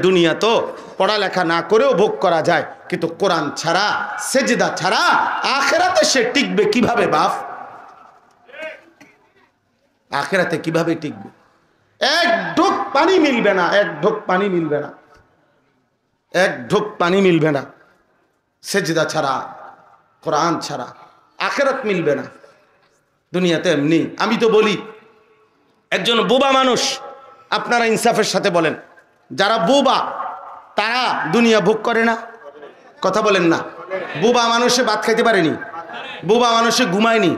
দুনিয়া তো পড়ালেখা না করেও ভোগ করা যায়, কিন্তু কোরআন ছাড়া, সেজদা ছাড়া আখিরাতে সে টিকবে কিভাবে বাপ? আখিরাতে কিভাবে টিকবে? এক ঢোক পানি মিলবে না, এক ঢোক পানি মিলবে না, এক ঢোক পানি মিলবে না সেজদা ছাড়া, কোরআন ছাড়া আখিরাত মিলবে না। দুনিয়াতে এমনি। আমি তো বলি, একজন বোবা মানুষ, আপনারা ইনসাফের সাথে বলেন, যারা বোবা তারা দুনিয়া ভোগ করে না? কথা বলেন না। বোবা মানুষে ভাত খাইতে পারেনি, বোবা মানুষে ঘুমায়নি,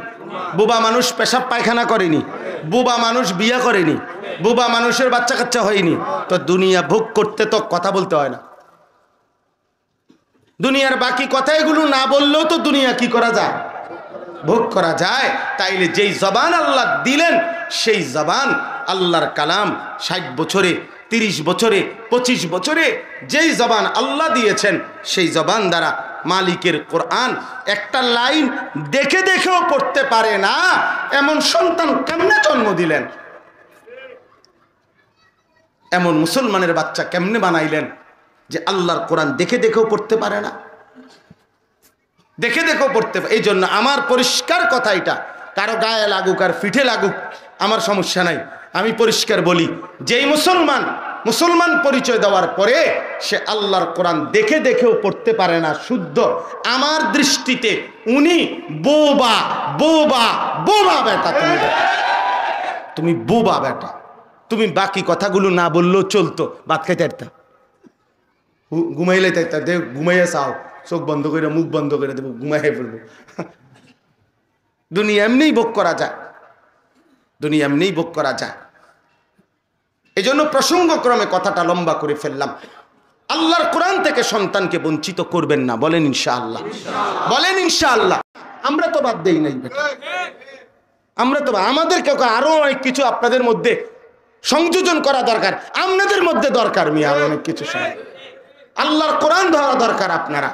বোবা মানুষ পেশাব পায়খানা করেনি, বোবা মানুষ বিয়ে করেনি, বোবা মানুষের বাচ্চা কাচ্চা হয়নি, তো দুনিয়া ভোগ করতে তো কথা বলতে হয় না। দুনিয়ার বাকি কথা এগুলো না বললেও তো দুনিয়া কি করা যায়? ভোগ করা যায়। তাইলে যেই জবান আল্লাহ দিলেন সেই জবান, আল্লাহর কালাম 60 বছরে, 30 বছরে, 25 বছরে যেই জবান আল্লাহ দিয়েছেন সেই জবান দ্বারা মালিকের কোরআন একটা লাইন দেখে দেখেও পড়তে পারে না, এমন সন্তান কেমনে জন্ম দিলেন? এমন মুসলমানের বাচ্চা কেমনে বানাইলেন যে আল্লাহর কোরআন দেখে দেখেও পড়তে পারে না? দেখে দেখেও পড়তে পারে। এই জন্য আমার পরিষ্কার কথা, এটা কারো গায়ে লাগুক আর পিঠে লাগুক আমার সমস্যা নাই, আমি পরিষ্কার বলি, যেই মুসলমান পরিচয় দেওয়ার পরে সে আল্লাহর কোরআন দেখে দেখেও পড়তে পারে না শুদ্ধ, আমার দৃষ্টিতে উনি বোবা বোবা বোবা বেটা। তুমি বোবা বেটা। তুমি বাকি কথাগুলো না বললেও চলতো, ভাত খাইতে পারতাম, ঘুমাইলে তাইতা দেখ, ঘুমাইয়া চাও, চোখ বন্ধ করে মুখ বন্ধ করে দেবো, ঘুমাইয়ে ফেলবো। দুনিয়া এমনিই ভোগ করা যায়, দুনিয়া এমনিই ভোগ করা যায়। এই জন্য প্রসঙ্গক্রমে কথাটা লম্বা করে ফেললাম। আল্লাহর কোরআন থেকে সন্তানকে বঞ্চিত করবেন না, বলেন ইনশাআল্লাহ, বলেন ইনশাআল্লাহ। আমরা তো বাদ দেই নাই বেটা, আমরা তো, আমাদেরকে আরো অনেক কিছু আপনাদের মধ্যে সংযোজন করা দরকার, আপনাদের মধ্যে দরকার মিয়া অনেক কিছু। আল্লাহর কোরআন ধরা দরকার। আপনারা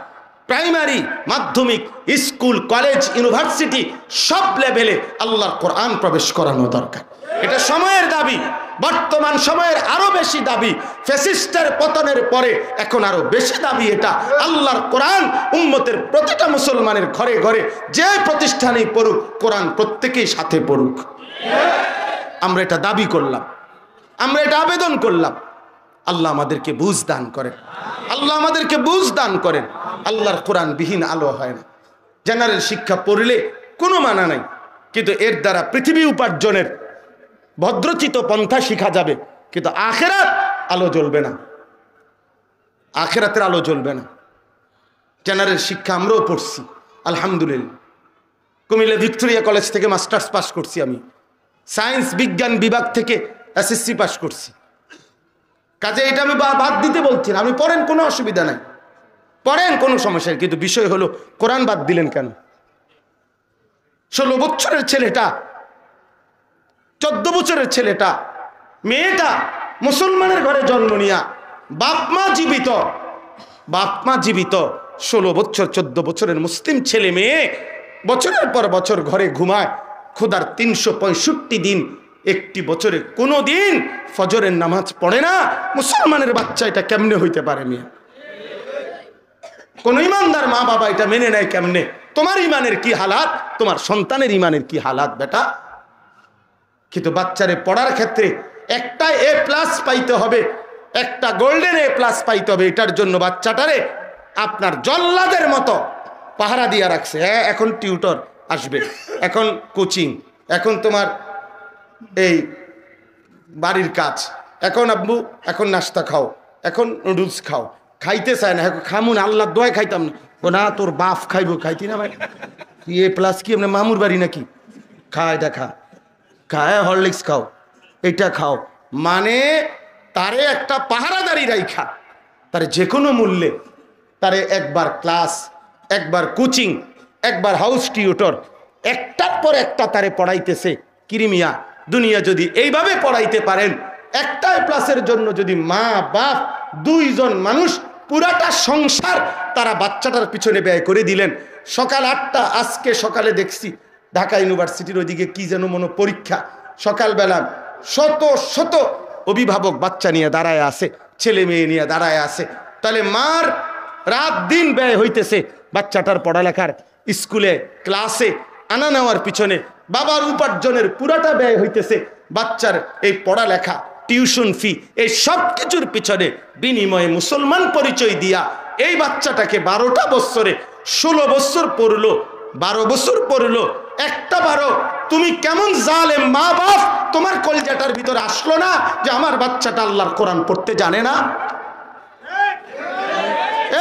প্রাইমারি, মাধ্যমিক, স্কুল, কলেজ, ইউনিভার্সিটি সব লেভেলে আল্লাহর কোরআন প্রবেশ করানো দরকার। এটা সময়ের দাবি, বর্তমান সময়ের আরো বেশি দাবি, ফ্যাসিস্টের পতনের পরে এখন আরো বেশি দাবি। এটা আল্লাহর কোরআন উম্মতের প্রতিটা মুসলমানের ঘরে ঘরে যে প্রতিষ্ঠানেই পড়ুক, কোরআন প্রত্যেকেই সাথে পড়ুক। আমরা এটা দাবি করলাম, আমরা এটা আবেদন করলাম। আল্লাহ আমাদেরকে বুঝ দান করেন, আল্লাহ আমাদেরকে বুঝ দান করেন। আল্লাহর কোরআন বিহীন আলো হয় না। জেনারেল শিক্ষা পড়লে কোনো মানা নাই, কিন্তু এর দ্বারা পৃথিবী উপার্জনের ভদ্রচিত পন্থা শিখা যাবে, কিন্তু আখেরাত আলো জ্বলবে না, আখেরাতের আলো জ্বলবে না। জেনারেল শিক্ষা আমরাও পড়ছি আলহামদুলিল্লাহ। কুমিল্লা ভিক্টোরিয়া কলেজ থেকে মাস্টার্স পাস করছি আমি, সায়েন্স বিজ্ঞান বিভাগ থেকে এসএসসি পাস করছি। কাজে এটা আমি বাদ দিতে বলছি না, আপনি পড়েন, কোনো অসুবিধা নাই, পড়েন, কোনো সমস্যা নেই। কিন্তু বিষয় হলো কোরআন বাদ দিলেন কেন? 16 বছরের ছেলেটা, 14 বছরের ছেলেটা, মেয়েটা মুসলমানের ঘরে জন্ম নিয়া, বাপমা জীবিত, বাপমা জীবিত, 16 বছর 14 বছরের মুসলিম ছেলে মেয়ে বছরের পর বছর ঘরে ঘুমায়, খোদার 365 দিন, একটি বছরে কোনো দিন ফজরের নামাজ পড়ে না। মুসলমানের বাচ্চা এটা কেমনে হইতে পারে মিয়া? কোন ইমানদার মা বাবা এটা মেনে নেয় কেমনে? তোমার ইমানের কি হালাত, তোমার সন্তানের ইমানের কি হালাত বেটা? কিন্তু বাচ্চারে পড়ার ক্ষেত্রে একটা A+ পাইতে হবে, একটা গোল্ডেন A+ পাইতে হবে। এটার জন্য বাচ্চাটারে আপনার জল্লাদের মতো পাহারা দিয়া রাখছে। হ্যাঁ, এখন টিউটর আসবে, এখন কোচিং, এখন তোমার এই বাড়ির কাজ, এখন আব্বু এখন নাস্তা খাও, এখন নুডলস খাও। খাইতে চায় না, এখন খামুন, আল্লাহ দোয়ায় খাইতাম না। ও না, তোর বাপ খাইবো, খাইতি না ভাই? A+ কি আপনার মামুর বাড়ি নাকি? খা, এটা খা, খায় হরলিক্স খাও, এটা খাও। মানে তারে একটা পাহারাদারি রাইখা, তারে যে কোনো মূল্যে, তারে একবার ক্লাস, একবার কোচিং, একবার হাউস টিউটর, একটার পর একটা তারে পড়াইতেছে। কিরিমিয়া দুনিয়া যদি এইভাবে পড়াইতে পারেন, একটা A+-এর জন্য যদি মা বাপ 2 জন মানুষ পুরাটা সংসার তারা বাচ্চাটার পিছনে ব্যয় করে দিলেন। সকাল 8টা, আজকে সকালে দেখছি ঢাকা ইউনিভার্সিটির ওইদিকে কি যেন মনো পরীক্ষা, সকালবেলা শত শত অভিভাবক বাচ্চা নিয়ে দাঁড়ায় আছে, ছেলে মেয়ে নিয়ে দাঁড়ায় আছে, তাহলে মার রাত দিন ব্যয় হইতেছে বাচ্চাটার পড়ালেখার, স্কুলে ক্লাসে আনা নেওয়ার পিছনে, বাবার উপার্জনের পুরাটা ব্যয় হইতেছে বাচ্চার এই পড়ালেখা, টিউশন ফি, এই সব কিছুর পিছনে। বিনিময়ে মুসলমান পরিচয় দিয়া এই বাচ্চাটাকে 12টা বছরে 16 বছর পড়লো, 12 বছর পড়লো, একটা 12। তুমি কেমন জালেম মা বাপ, তোমার কলজাটার ভিতরে আসলো না যে আমার বাচ্চাটা আল্লাহর কোরআন পড়তে জানে না?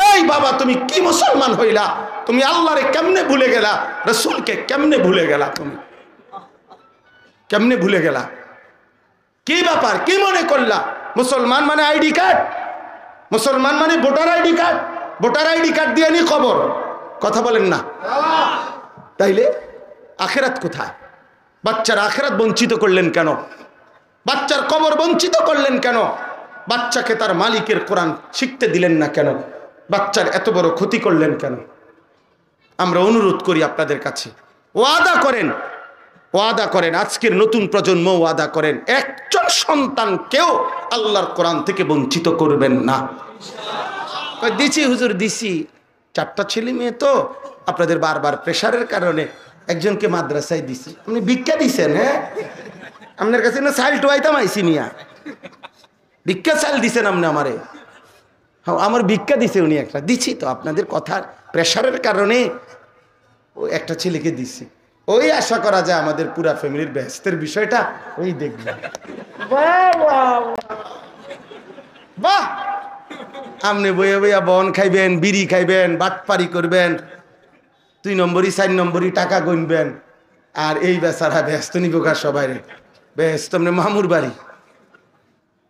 এই বাবা, তুমি কি মুসলমান হইলা? তুমি আল্লাহরে কেমনে ভুলে গেলা? রসুলকে কেমনে ভুলে গেলা? তুমি কেমনে ভুলে গেলা? কি ব্যাপার? কি মনে করলা মুসলমান মানে আইডি কার্ড? মুসলমান মানে voter ID card? Voter ID card দিয়ে নি খবর? কথা বলেন না। তাইলে আখেরাত কোথায়? বাচ্চার আখেরাত বঞ্চিত করলেন কেন? বাচ্চার কবর বঞ্চিত করলেন কেন? বাচ্চাকে তার মালিকের কোরআন শিখতে দিলেন না কেন? বাচ্চার এত বড় ক্ষতি করলেন কেন? আমরা অনুরোধ করি আপনাদের কাছে, ওয়াদা করেন, ওয়াদা করেন, আজকের নতুন প্রজন্ম ওয়াদা করেন, একজন সন্তানকেও আল্লাহর কোরআন থেকে বঞ্চিত করবেন না। দিছি হুজুর, দিছি, 4টা ছেলে মেয়ে তো আপনাদের বারবার প্রেশারের কারণে একজনকে মাদ্রাসায় দিছি। আপনি ভিক্ষা দিছেন? হ্যাঁ, আপনার কাছে না চাইল টুয়াইতাম আইসি মিয়া, ভিক্ষা চাইল দিছেন আপনি আমারে? হ্যাঁ, আমার ভিক্ষা দিছে উনি একটা, দিছি তো আপনাদের কথার প্রেশারের কারণে ও একটা ছেলেকে দিছি। ওই আশা করা যায় আমাদের পুরা ফ্যামিলির ব্যস্তের বিষয়টা ওই দেখবেন। বাহ, আপনি বইয়া বইয়া বন খাইবেন, বিড়ি খাইবেন, বাটপারি করবেন, 2 নম্বরই 4 নম্বরই টাকা গুনবেন, আর এই বেচারা ব্যস্ত নিবোকা সবাই ব্যস্ত মানে মামুর বাড়ি।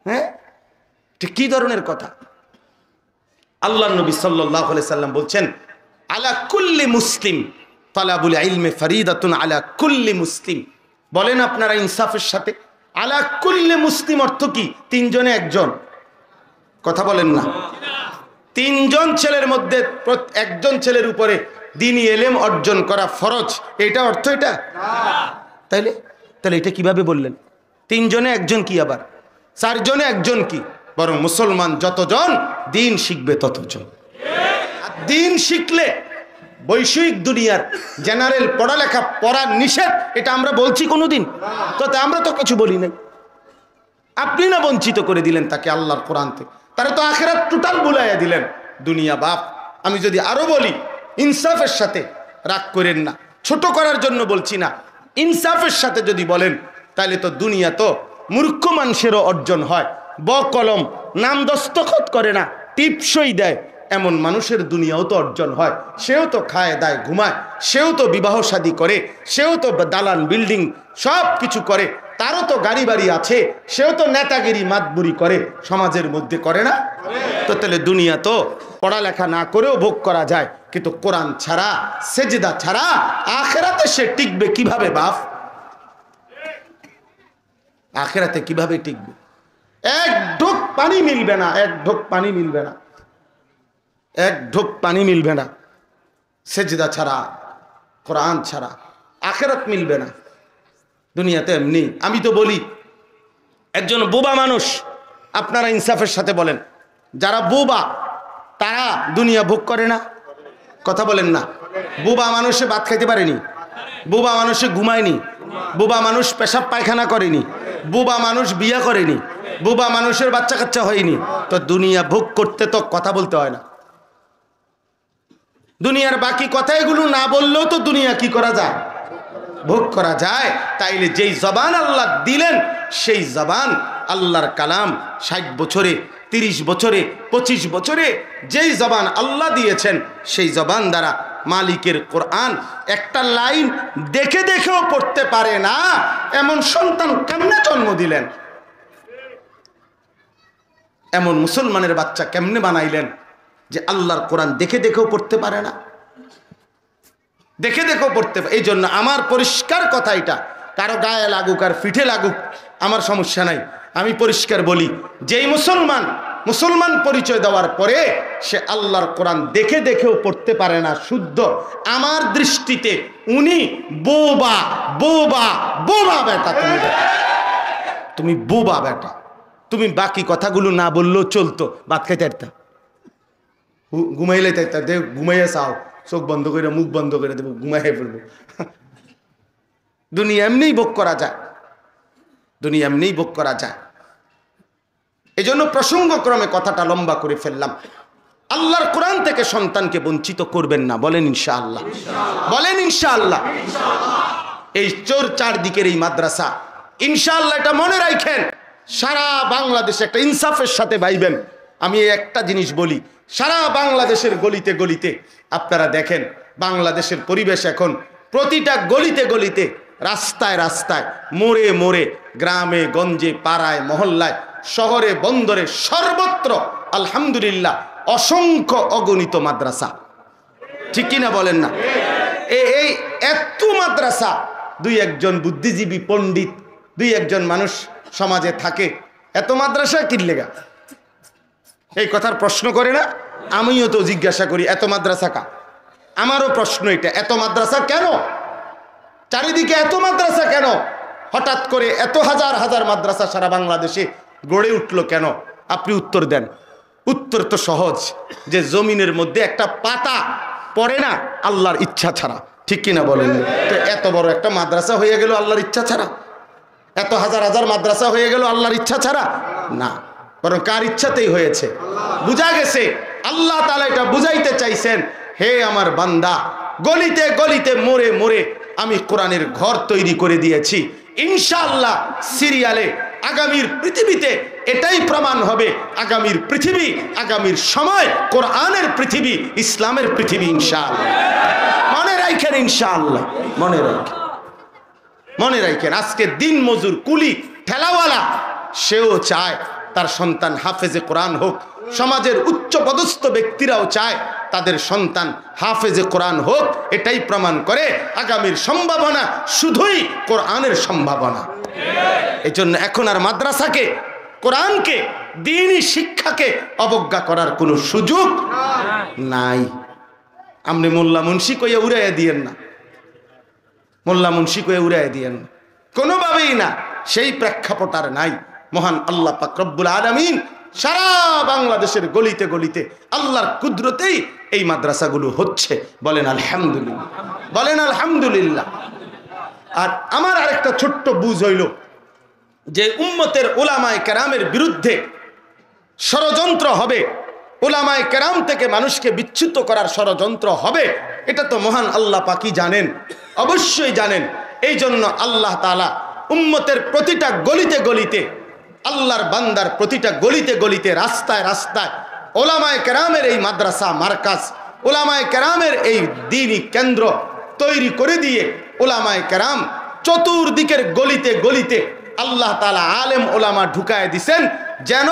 হ্যাঁ, ঠিক কি ধরনের কথা? আল্লাহ নবী সাল্লাল্লাহু আলাইহি সাল্লাম বলছেন, আলা কুল্লি মুসলিম তালাবুল ইলমে ফরিদাতুন আলা কুল্লি মুসলিম। বলেন আপনারা ইনসাফের সাথে, আলা কুল্লি মুসলিম অর্থ কি? 3 জনে 1 জন। কথা বলেন না। 3 জন ছেলের মধ্যে 1 জন ছেলের উপরে দ্বীনি ইলম অর্জন করা ফরজ, এটা অর্থ এটা? তাইলে তাহলে এটা কিভাবে বললেন? 3 জনে 1 জন কি, আবার 4 জনে 1 জন কি? বরং মুসলমান যতজন দিন শিখবে ততজন। আর দিন শিখলে বৈষয়িক দুনিয়ার জেনারেল পড়ালেখা পড়া নিষেধ, এটা আমরা বলছি কোনোদিন? তো আমরা তো কিছু বলি নাই। আপনি না বঞ্চিত করে দিলেন তাকে আল্লাহর কোরআন থেকে, তারা তো আখেরাত টোটাল বুলাইয়া দিলেন। দুনিয়া বাপ, আমি যদি আরো বলি ইনসাফের সাথে, রাগ করেন না, ছোট করার জন্য বলছি না, ইনসাফের সাথে যদি বলেন তাহলে তো দুনিয়া তো মূর্খ মানুষেরও অর্জন হয়। কলম নাম দস্তখত করে না, টিপসই দেয়, এমন মানুষের দুনিয়াও তো অর্জন হয়। সেও তো খায় দায় ঘুমায়, সেও তো বিবাহ শাদী করে, সেও তো দালান বিল্ডিং সব কিছু করে, তারও তো গাড়ি বাড়ি আছে, সেও তো নেতাগিরি মাতবুরি করে, সমাজের মধ্যে করে না? তো তাহলে দুনিয়া তো পড়ালেখা না করেও ভোগ করা যায়, কিন্তু কোরআন ছাড়া, সেজদা ছাড়া আখেরাতে সে টিকবে কিভাবে বাপ? আখেরাতে কিভাবে টিকবে? 1 ঢোক পানি মিলবে না, 1 ঢোক পানি মিলবে না, 1 ঢোক পানি মিলবে না সেজদা ছাড়া, কোরআন ছাড়া আখেরাত মিলবে না। দুনিয়াতে এমনি। আমি তো বলি, একজন বোবা মানুষ, আপনারা ইনসাফের সাথে বলেন, যারা বোবা তারা দুনিয়া ভোগ করে না? কথা বলেন না। বোবা মানুষে ভাত খাইতে পারেনি, বোবা মানুষে ঘুমায়নি, বোবা মানুষ পেশাব পায়খানা করেনি, বোবা মানুষ বিয়া করেনি, বোবা মানুষের বাচ্চা কাচ্চা হয়নি। তো দুনিয়া ভোগ করতে তো কথা বলতে হয় না। দুনিয়ার বাকি কথা এগুলো না বললেও তো দুনিয়া কি করা যায়? ভোগ করা যায়। তাইলে যেই জবান আল্লাহ দিলেন, সেই জবান আল্লাহর কালাম 60 বছরে, 30 বছরে, 25 বছরে যেই জবান আল্লাহ দিয়েছেন, সেই জবান দ্বারা মালিকের কোরআন একটা লাইন দেখে দেখেও পড়তে পারে না, এমন সন্তান কেমনে জন্ম দিলেন? এমন মুসলমানের বাচ্চা কেমনে বানাইলেন যে আল্লাহর কোরআন দেখে দেখেও পড়তে পারে না? দেখে দেখেও পড়তে পারে। এই জন্য আমার পরিষ্কার কথা, এটা কারো গায়ে লাগুক আর পিঠে লাগুক আমার সমস্যা নাই, আমি পরিষ্কার বলি, যেই মুসলমান পরিচয় দেওয়ার পরে সে আল্লাহর কোরআন দেখে দেখেও পড়তে পারে না শুদ্ধ, আমার দৃষ্টিতে উনি বোবা বোবা বোবা বেটা। তুমি বোবা বেটা, তুমি বাকি কথাগুলো না বললেও চলতো, ভাত খাইতে পারতা, ঘুমাইলে তাইতা, দে ঘুমাইয়া চাও, চোখ বন্ধ করে মুখ বন্ধ করে দেবো, ঘুমাইয়ে ফেলবো। দুনিয়া এমনিই ভোগ করা যায়, দুনিয়া এমনিই ভোগ করা যায়। এই জন্য প্রসঙ্গক্রমে কথাটা লম্বা করে ফেললাম। আল্লাহর কোরআন থেকে সন্তানকে বঞ্চিত করবেন না, বলেন ইনশাআল্লাহ, বলেন ইনশাআল্লাহ। এই চারদিকের এই মাদ্রাসা, ইনশাআল্লাহ এটা মনে রাখেন, সারা বাংলাদেশে একটা ইনসাফের সাথে ভাইবেন। আমি একটা জিনিস বলি, সারা বাংলাদেশের গলিতে গলিতে আপনারা দেখেন, বাংলাদেশের পরিবেশ এখন প্রতিটা গলিতে গলিতে, রাস্তায় রাস্তায়, মোড়ে মোড়ে, গ্রামে গঞ্জে, পাড়ায় মহল্লায়, শহরে বন্দরে, সর্বত্র আলহামদুলিল্লাহ অসংখ্য অগণিত মাদ্রাসা, ঠিক কিনা বলেন না? এই এত মাদ্রাসা, দুই একজন বুদ্ধিজীবী পণ্ডিত, দুই একজন মানুষ সমাজে থাকে, এত মাদ্রাসা কিনলেগা? এই কথার প্রশ্ন করে না? আমিও তো জিজ্ঞাসা করি, এত মাদ্রাসা কা? আমারও প্রশ্ন এটা, এত মাদ্রাসা কেন? চারিদিকে এত মাদ্রাসা কেন? হঠাৎ করে এত হাজার হাজার মাদ্রাসা সারা বাংলাদেশে গড়ে উঠলো কেন? আপনি উত্তর দেন। উত্তর তো সহজ, যে জমিনের মধ্যে একটা পাতা পড়ে না আল্লাহর ইচ্ছা ছাড়া, ঠিক কিনা বলেন? তো এত বড় একটা মাদ্রাসা হয়ে গেল আল্লাহর ইচ্ছা ছাড়া? এত হাজার হাজার মাদ্রাসা হয়ে গেল আল্লাহর ইচ্ছা ছাড়া? না, বরং কার ইচ্ছাতেই হয়েছে। বুঝা গেছে, আল্লাহ তাআলা এটা বুঝাইতে চাইছেন, হে আমার বান্দা, গলিতে গলিতে, মোড়ে মোড়ে আমি কোরআনের ঘর তৈরি করে দিয়েছি। ইনশাআল্লাহ সিরিয়ালে আগামীর পৃথিবীতে এটাই প্রমাণ হবে, আগামীর পৃথিবী, আগামীর সময় কোরআনের পৃথিবী, ইসলামের পৃথিবী, ইনশাআল্লাহ। মনে রাখেন, ইনশাআল্লাহ মনে রাখেন, মনে রাখেন। আজকে দিন মজুর, কুলি, ঠেলাওয়ালা, সেও চায় তার সন্তান হাফেজে কোরআন হোক। সমাজের উচ্চ পদস্থ ব্যক্তিরাও চায় তাদের সন্তান হাফেজে কোরআন হোক। এটাই প্রমাণ করে আগামীর সম্ভাবনা শুধুই কোরআনের সম্ভাবনা। এই জন্য এখন আর মাদ্রাসাকে, কোরআনকে, দ্বীনি শিক্ষাকে অবজ্ঞা করার কোনো সুযোগ নাই। আপনি মোল্লা মুন্সি কইয়া উড়াইয়া দিয়েন না, মোল্লা মুন্সি কইয়া উড়াইয়া দিয়েন না, কোনোভাবেই না। সেই প্রেক্ষাপট আর নাই। মহান আল্লাহ পাক রব্বুল আলামিন সারা বাংলাদেশের গলিতে গলিতে আল্লাহর কুদরতেই এই মাদ্রাসাগুলো হচ্ছে। বলেন আলহামদুলিল্লাহ, বলেন আলহামদুলিল্লাহ। আর আমার আরেকটা ছোট্ট বুঝ হইল, যে উম্মতের উলামায়ে কেরামের বিরুদ্ধে ষড়যন্ত্র হবে, উলামায়ে কেরাম থেকে মানুষকে বিচ্যুত করার ষড়যন্ত্র হবে, এটা তো মহান আল্লাহ পাকই জানেন, অবশ্যই জানেন। এই জন্য আল্লাহ তাআলা উম্মতের প্রতিটা গলিতে গলিতে, আল্লাহর বান্দার প্রতিটা গলিতে গলিতে, রাস্তায় রাস্তায় উলামায়ে কেরামের এই মাদ্রাসা মারকাজ, উলামায়ে কেরামের এই দ্বীনি কেন্দ্র তৈরি করে দিয়ে উলামায়ে কেরাম চতুর্দিকের গলিতে গলিতে আল্লাহ তাআলা আলেম ওলামা ঢুকায় দিছেন, যেন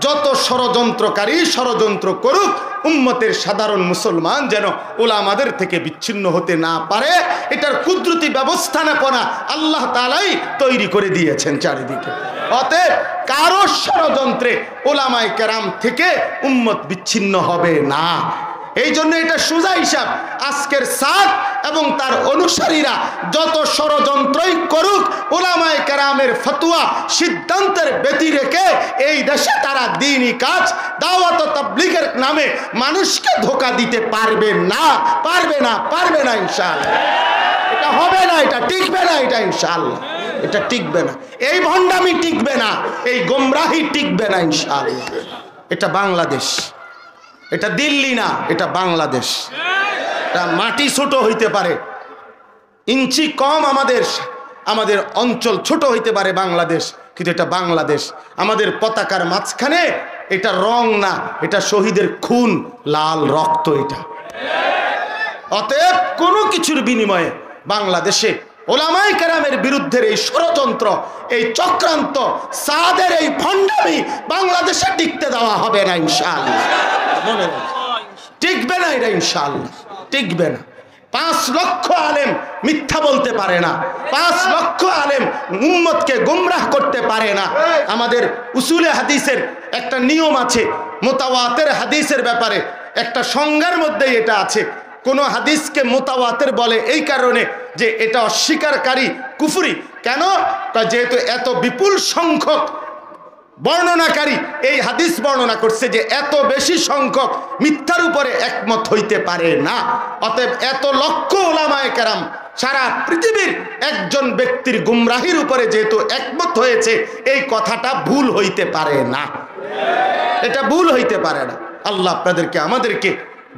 যত ষড়যন্ত্রকারী ষড়যন্ত্র করুক, উম্মতের সাধারণ মুসলমান যেন ওলামাদের থেকে বিচ্ছিন্ন হতে না পারে। এটার কুদরতি ব্যবস্থাপনা আল্লাহ তাআলাই তৈরি করে দিয়েছেন চারিদিকে। অতএব কারো ষড়যন্ত্রে ওলামায়ে কেরাম থেকে উম্মত বিচ্ছিন্ন হবে না। এই জন্য এটা সোজা হিসাব, আজকের সাদ এবং তার অনুসারীরা যত ষড়যন্ত্রই করুক, উলামায়ে কেরামের ফতোয়া সিদ্ধান্তের ব্যতি রেখে এই দেশে তারা দ্বীনি কাজ, দাওয়াত ও তাবলীগের নামে মানুষকে ধোঁকা দিতে পারবে না, পারবে না, পারবে না ইনশাআল্লাহ। এটা হবে না, এটা টিকবে না, এটা ইনশাআল্লাহ এটা টিকবে না। এই ভণ্ডামি টিকবে না, এই গোমরাহি টিকবে না ইনশাআল্লাহ। এটা বাংলাদেশ, এটা দিল্লি না, এটা বাংলাদেশ। এটা মাটি ছোট হইতে পারে, ইঞ্চি কম, আমাদের অঞ্চল ছোট হইতে পারে বাংলাদেশ, কিন্তু এটা বাংলাদেশ। আমাদের পতাকার মাঝখানে এটা রং না, এটা শহীদের খুন, লাল রক্ত এটা। অতএব কোনো কিছুর বিনিময়ে বাংলাদেশে উলামায়ে কেরামের বিরুদ্ধে এই ষড়যন্ত্র, এই চক্রান্ত, সাদের এই ভণ্ডামি বাংলাদেশে টিকতে দেওয়া হবে না ইনশাআল্লাহ। মনে টিকবে না, এটা ইনশাআল্লাহ টিকবে না। 5 লক্ষ আলেম মিথ্যা বলতে পারে না, 5 লক্ষ আলেম উম্মতকে গুমরাহ করতে পারে না। আমাদের উসুলে হাদিসের একটা নিয়ম আছে, মুতাওয়াতির হাদিসের ব্যাপারে একটা সংজ্ঞার মধ্যে এটা আছে। কোন হাদিসকে মুতাওয়াতির বলে এই কারণে যে এটা অস্বীকারী কুফরি। কেন? যেহেতু এত বিপুল সংখ্যক বর্ণনাকারী এই হাদিস বর্ণনা করছে যে এত বেশি সংখ্যক মিথ্যার উপরে একমত হইতে পারে না। অতএব এত লক্ষ উলামায়ে কেরাম সারা পৃথিবীর একজন ব্যক্তির গুমরাহির উপরে যেহেতু একমত হয়েছে, এই কথাটা ভুল হইতে পারে না, এটা ভুল হইতে পারে না। আল্লাহ আপনাদেরকে আমাদেরকে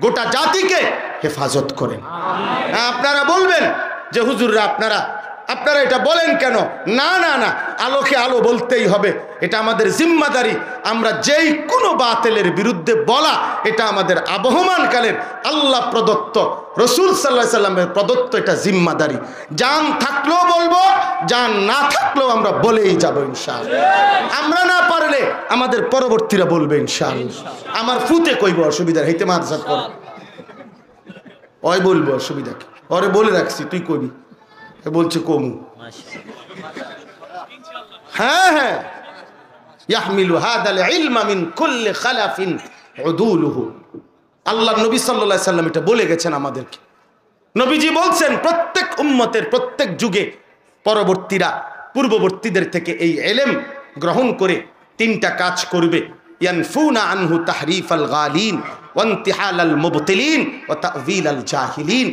গোটা জাতিকে হেফাজত করেন। আপনারা বলবেন যে হুজুররা আপনারা এটা বলেন কেন? না না না, আলোকে আলো বলতেই হবে, এটা আমাদের জিম্মাদারি। আমরা যেই কোনো বাতিলের বিরুদ্ধে বলা এটা আমাদের আবহমানকালের আল্লাহ প্রদত্ত, রসুল সাল্লাল্লাহু আলাইহি সাল্লামের প্রদত্ত এটা জিম্মাদারি। জান থাকলেও বলবো, জান না থাকলেও আমরা বলেই যাবো ইনশাআল্লাহ। আমরা না পারলে আমাদের পরবর্তীরা বলবে ইনশাআল্লাহ। আমার ফুতে কইব অসুবিধা হইতে মাদ্রাসা কর, ওই বলবো অসুবিধা কি, ওরে বলে রাখছি তুই কবি, বলছে কমু। হ্যাঁ হ্যাঁ, ইয়াহমিলু হাদাল ইলমা মিন কুল্লি খালাফিন উদুলুহু। আল্লাহ নবী সাল্লাল্লাহু আলাইহি সাল্লাম এটা বলে গেছেন আমাদেরকে। নবীজি বলছেন প্রত্যেক উম্মতের প্রত্যেক যুগে পরবর্তীরা পূর্ববর্তীদের থেকে এই ইলম গ্রহণ করে তিনটা কাজ করবে: ইয়ানফুনা আনহু তাহরিফাল গালিন ওয়া ইনতিহালাল মুবতিলিন ওয়া তা'যীলাল জাহিলিন।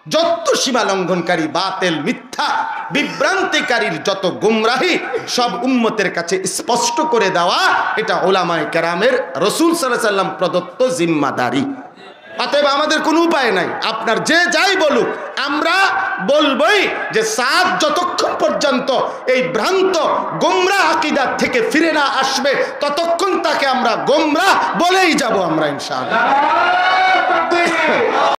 যত সীমা লঙ্ঘনকারী, বাতিল, মিথ্যা, বিভ্রান্তিকারীর যত গুমরাহি সব উম্মতের কাছে স্পষ্ট করে দেওয়া, এটা উলামায়ে কেরামের রাসূল সাল্লাল্লাহু আলাইহি সাল্লাম প্রদত্ত জিম্মাদারি। অতএব আমাদের কোনো উপায় নাই, আপনার যে যাই বলুক আমরা বলবই যে সাত যতক্ষণ পর্যন্ত এই ভ্রান্ত গোমরাহ আকীদা থেকে ফিরে না আসবে ততক্ষণ তাকে আমরা গোমরাহ বলেই যাব আমরা ইনশাআল্লাহ।